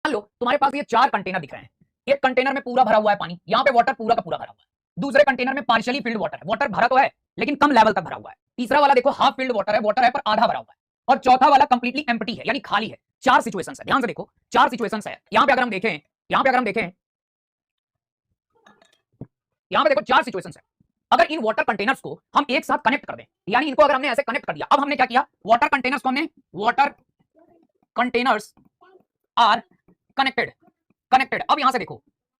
मान लो तुम्हारे पास ये 4 कंटेनर दिख रहे हैं। एक कंटेनर में पूरा भरा हुआ है पानी, यहाँ पे वाटर पूरा का पूरा भरा हुआ है। दूसरे कंटेनर में पार्शियली फिल्ड वाटर है, वाटर भरा तो है लेकिन कम लेवल तक भरा हुआ है। तीसरा वाला देखो हाफ फिल्ड वाटर है पर आधा भरा हुआ है। और चौथा वाला कंप्लीटली एम्प्टी है यानी खाली है। 4 सिचुएशंस है, ध्यान से देखो 4 सिचुएशंस है। यहाँ पे अगर हम देखें, यहाँ पे देखो 4 सिचुएशंस है। अगर इन वाटर कंटेनर्स को हम एक साथ कनेक्ट कर दें, यानी इनको अगर हमने ऐसे कनेक्ट कर दिया, अब हमने क्या किया, वाटर कंटेनर्स को हमने वाटर कंटेनर्स आर कनेक्टेड। अब यहां से देखो,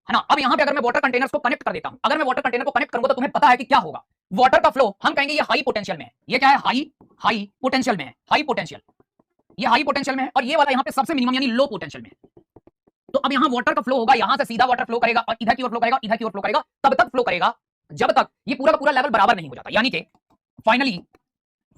है ना, अब यहां पे अगर मैं वाटर कंटेनर्स को कनेक्ट कर देता हूं, अगर मैं वाटर कंटेनर को कनेक्ट करूंगा तो तुम्हें पता है कि क्या होगा, वाटर का फ्लो हम कहेंगे ये हाई पोटेंशियल में है। ये क्या है, हाई पोटेंशियल में है, हाई पोटेंशियल, ये हाई पोटेंशियल में है। और ये वाला यहां पे सबसे मिनिमम यानी लो पोटेंशियल में है। तो अब यहां वाटर का फ्लो होगा, यहां से सीधा वाटर फ्लो करेगा और इधर की ओर फ्लो करेगा, इधर की ओर फ्लो करेगा, तब तक फ्लो करेगा जब तक ये पूरा का पूरा लेवल बराबर नहीं हो जाता। यानी कि फाइनली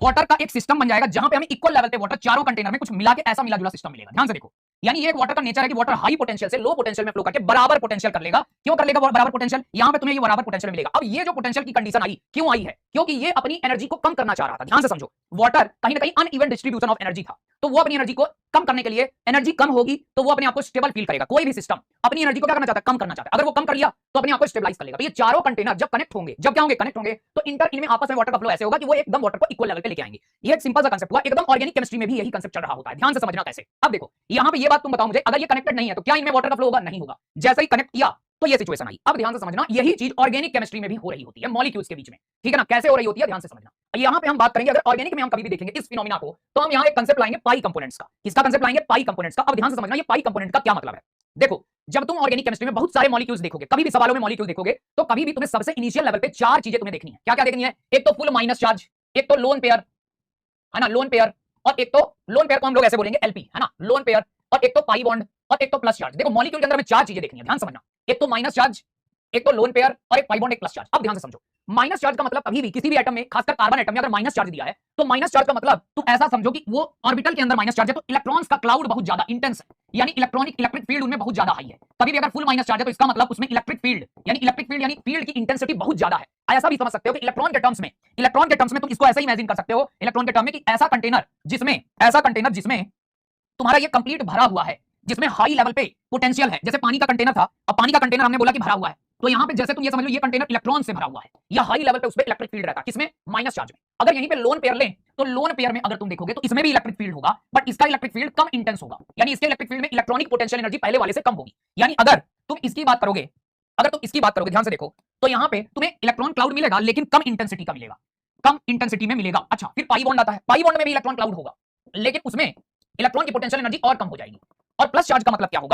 वाटर का एक सिस्टम बन जाएगा जहां पे हमें इक्वल लेवल पे वाटर चारों कंटेनर में कुछ मिला के ऐसा मिला जुला सिस्टम मिलेगा। ध्यान से देखो, यानी ये एक वाटर का नेचर है कि वाटर हाई पोटेंशियल से लो पोटेंशियल में फ्लो करके बराबर पोटेंशियल कर लेगा। क्यों कर लेगा बराबर पोटेंशियल, यहां पे तुम्हें ये बराबर पोटेंशियल मिलेगा। अब ये जो पोटेंशियल की कंडीशन आई, क्यों आई है, क्योंकि ये अपनी एनर्जी को कम करना चाह रहा था। ध्यान से समझो, वाटर कहीं ना कहीं अनइवन डिस्ट्रीब्यूशन ऑफ एनर्जी था, तो वो अपनी एनर्जी को कम करने के लिए, एनर्जी कम होगी तो वो अपने आप को स्टेबल फील करेगा। कोई भी सिस्टम अपनी एनर्जी को क्या करना चाहता है, कम करना चाहता है। अगर वो कम कर लिया तो अपने आप को स्टेबलाइज कर लेगा। तो ये चारों कंटेनर जब कनेक्ट होंगे, जब क्या होंगे, कनेक्ट होंगे, तो इनमें आपस में वाटर का फ्लो ऐसे होगा कि वो एकदम वाटर को इक्वल लेवल पे लेके आएंगे। ये एक सिंपल सा कांसेप्ट हुआ, एकदम ऑर्गेनिक केमिस्ट्री में भी यही कांसेप्ट चल रहा होता है। ध्यान से समझना कैसे। अब देखो यहां पे ये बात तुम बताओ मुझे, अगर ये कनेक्टेड नहीं है तो क्या इनमें वाटर का फ्लो होगा, नहीं होगा। जैसे ही कनेक्ट किया तो ये सिचुएशन आई। अब ध्यान से समझना, यही चीज ऑर्गेनिक केमिस्ट्री में भी हो रही होती है, मॉलिक्यूल्स के बीच में, ठीक है ना, कैसे हो रही होती है, ध्यान से समझना। यहां पे हम बात करेंगे, अगर ऑर्गेनिक में हम कभी भी देखेंगे इस फिनोमिना को, तो हम यहां एक कांसेप्ट लाएंगे पाई कंपोनेंट्स का। किसका कांसेप्ट लाएंगे, पाई कंपोनेंट्स का। अब ध्यान से समझना, ये पाई कंपोनेंट का क्या मतलब है। देखो जब तुम ऑर्गेनिक केमिस्ट्री में बहुत सारे मॉलिक्यूल्स देखोगे, कभी भी सवालों में मॉलिक्यूल देखोगे, तो कभी भी तुम्हें सबसे इनिशियल लेवल पे 4 चीजें तुम्हें देखनी है। क्या क्या देखनी है, एक तो फुल माइनस चार्ज, एक तो लोन पेयर, है ना, लोन पेयर, और एक तो लोन पेयर को हम लोग ऐसे बोलेंगे एलपी, है ना, लोन पेयर, और एक तो पाई बॉन्ड, और एक तो प्लस चार्ज। देखो मॉलिक्यूल के अंदर हमें 4 चीजें देखनी है, ध्यान समझना, एक तो माइनस चार्ज, एक तो लोन पेयर, और एक पाई बॉन्ड, एक प्लस चार्ज। अब ध्यान से समझो, माइनस चार्ज का मतलब कभी भी किसी भी एटम में, खासकर कार्बन एटम में अगर माइनस चार्ज दिया है, तो माइनस चार्ज का मतलब तुम ऐसा समझो कि वो ऑर्बिटल के अंदर माइनस चार्ज है, तो इलेक्ट्रॉन्स का क्लाउड बहुत ज्यादा इंटेंस है, यानी इलेक्ट्रिक फील्ड उनमें बहुत ज्यादा हाई है। कभी भी अगर फुल माइनस चार्ज है तो इसका मतलब उसमें इलेक्ट्रिक फील्ड यानी फील्ड की इंटेंसिटी बहुत ज्यादा है। ऐसा भी समझ सकते हो कि इलेक्ट्रॉन के टर्म्स में तुम इसको ऐसा इमेजिन कर सकते हो, इलेक्ट्रॉन के टर्म में, कि ऐसा कंटेनर जिसमें तुम्हारा ये कंप्लीट भरा हुआ है, जिसमें हाई लेवल पे पोटेंशियल है। जैसे पानी का कंटेनर था, अब पानी का कंटेनर हमने बोला कि भरा हुआ है, तो यहां पे जैसे तुम ये समझ लो ये कंटेनर इलेक्ट्रॉन से भरा हुआ है, या हाई लेवल पे उस पे इलेक्ट्रिक फील्ड रहता है, किसमें, माइनस चार्ज में। अगर यहीं पे लोन पेयर लें, तो लोन पेयर में अगर तुम देखोगे तो इसमें भी इलेक्ट्रिक फील्ड होगा, बट इसका इलेक्ट्रिक फील्ड कम इंटेंस होगा, यानी इसके इलेक्ट्रिक फील्ड में इलेक्ट्रॉनिक पोटेंशियल एनर्जी पहले वाले से कम होगी। यानी अगर तुम इसकी बात करोगे, ध्यान से देखो, तो यहां पे तुम्हें इलेक्ट्रॉन क्लाउड मिलेगा, लेकिन कम इंटेंसिटी का मिलेगा, कम इंटेंसिटी में मिलेगा। अच्छा, फिर पाई बॉन्ड आता है, पाई बॉन्ड में भी इलेक्ट्रॉन क्लाउड होगा, लेकिन उसमें इलेक्ट्रॉन की पोटेंशियल एनर्जी और कम हो जाएगी। और प्लस चार्ज का मतलब क्या होगा,